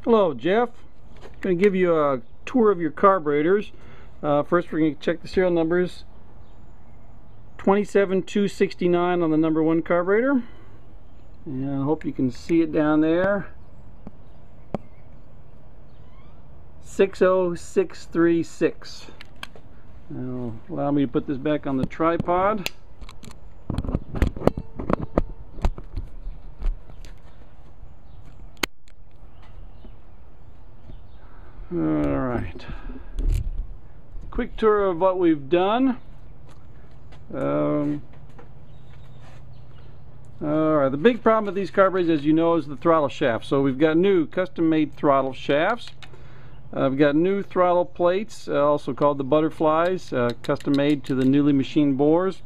Hello, Jeff. I'm going to give you a tour of your carburetors. First, we're going to check the serial numbers. 27269 on the number 1 carburetor. And I hope you can see it down there. 60636. Now, allow me to put this back on the tripod. Alright, quick tour of what we've done. Alright, the big problem with these carburetors, as you know, is the throttle shaft. So we've got new custom-made throttle shafts. We've got new throttle plates, also called the butterflies, custom-made to the newly machined bores.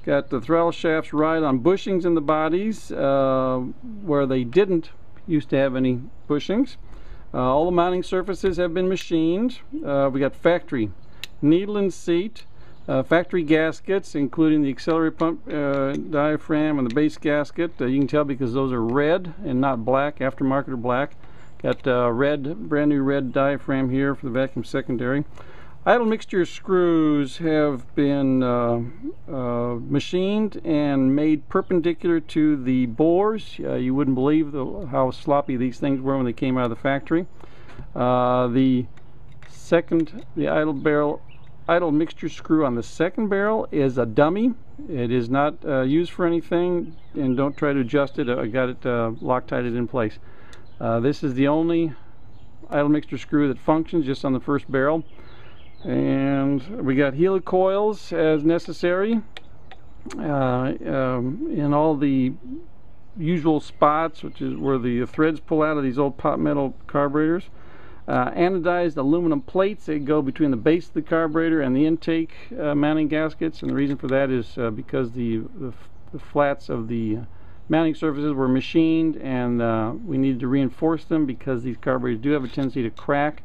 Got the throttle shafts right on bushings in the bodies, where they didn't used to have any bushings. All the mounting surfaces have been machined. We got factory needle and seat, factory gaskets, including the auxiliary pump diaphragm and the base gasket. You can tell because those are red and not black, aftermarket or black. Got brand new red diaphragm here for the vacuum secondary. Idle mixture screws have been machined and made perpendicular to the bores. You wouldn't believe how sloppy these things were when they came out of the factory. The idle mixture screw on the second barrel is a dummy. It is not used for anything, and don't try to adjust it. I got it Loctited in place. This is the only idle mixture screw that functions, just on the first barrel. And we got helicoils as necessary in all the usual spots, which is where the threads pull out of these old pot metal carburetors. Anodized aluminum plates that go between the base of the carburetor and the intake mounting gaskets, and the reason for that is because the flats of the mounting surfaces were machined, and we needed to reinforce them because these carburetors do have a tendency to crack,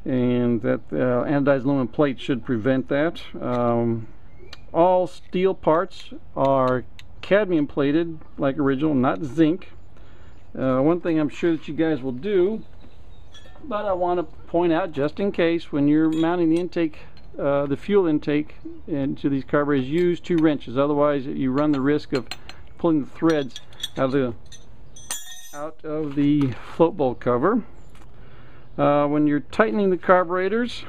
and that anodized aluminum plate should prevent that. All steel parts are cadmium plated like original, not zinc. One thing I'm sure that you guys will do, but I want to point out just in case, when you're mounting the intake, the fuel intake into these carburetors, use 2 wrenches. Otherwise you run the risk of pulling the threads out of the float bolt cover. When you're tightening the carburetors,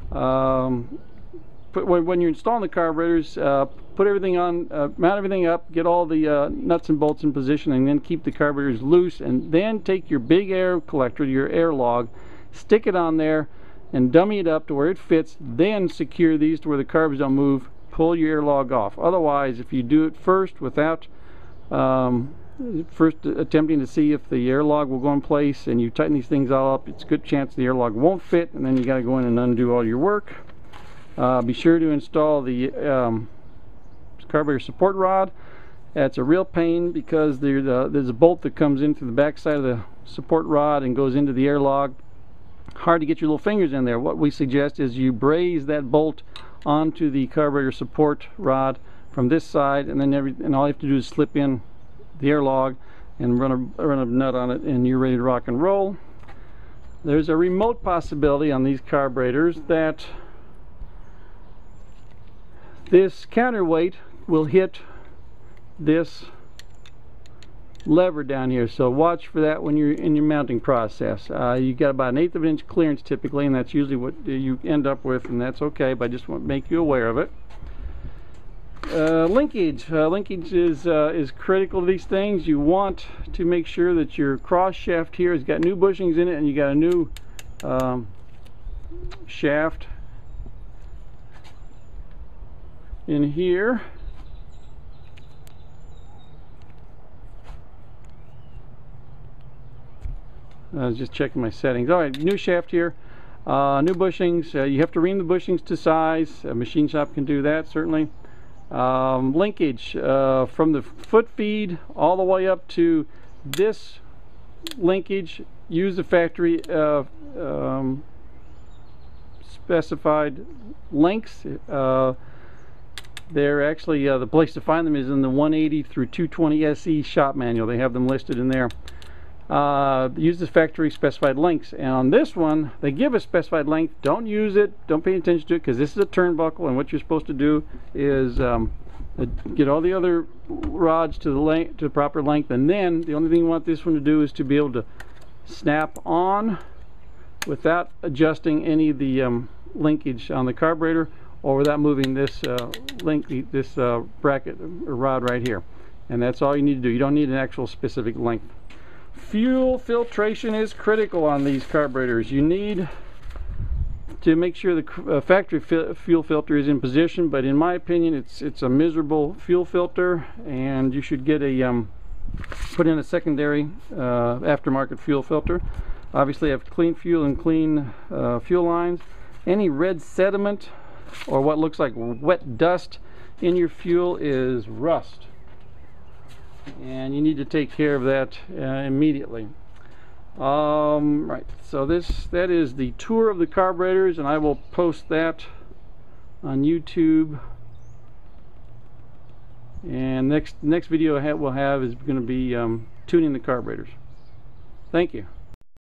when you're installing the carburetors, put everything on, mount everything up, get all the nuts and bolts in position, and then keep the carburetors loose, and then take your big air collector, your air log, stick it on there and dummy it up to where it fits, then secure these to where the carbs don't move. Pull your air log off. Otherwise, if you do it first without first attempting to see if the air log will go in place, and you tighten these things all up, it's a good chance the air log won't fit, and then you got to go in and undo all your work. Be sure to install the carburetor support rod. That's a real pain because there's a bolt that comes in through the back side of the support rod and goes into the air log. Hard to get your little fingers in there. What we suggest is you braze that bolt onto the carburetor support rod from this side, and then all you have to do is slip in the air log and run a nut on it, and you're ready to rock and roll. There's a remote possibility on these carburetors that this counterweight will hit this lever down here, so watch for that when you're in your mounting process. You got about 1/8 of an inch clearance typically, and that's usually what you end up with, and that's okay, but I just want to make you aware of it. Linkage is critical to these things. You want to make sure that your cross shaft here has got new bushings in it, and you got a new shaft in here. I was just checking my settings. Alright, new shaft here, new bushings. You have to ream the bushings to size. A machine shop can do that, certainly. Linkage from the foot feed all the way up to this linkage. Use the factory specified lengths. They're actually, the place to find them is in the 180 through 220 SE shop manual. They have them listed in there. use the factory specified lengths. And on this one, they give a specified length. Don't use it. Don't pay attention to it, because this is a turnbuckle, and what you're supposed to do is get all the other rods to the length, to the proper length, and then the only thing you want this one to do is to be able to snap on without adjusting any of the linkage on the carburetor, or without moving this bracket or rod right here. And that's all you need to do. You don't need an actual specific length. Fuel filtration is critical on these carburetors. You need to make sure the factory fuel filter is in position, but in my opinion it's a miserable fuel filter, and you should get a put in a secondary aftermarket fuel filter. Obviously have clean fuel and clean fuel lines. Any red sediment or what looks like wet dust in your fuel is rust, and you need to take care of that immediately. Right, so that is the tour of the carburetors, and I will post that on YouTube. And next video we'll have is going to be tuning the carburetors. Thank you.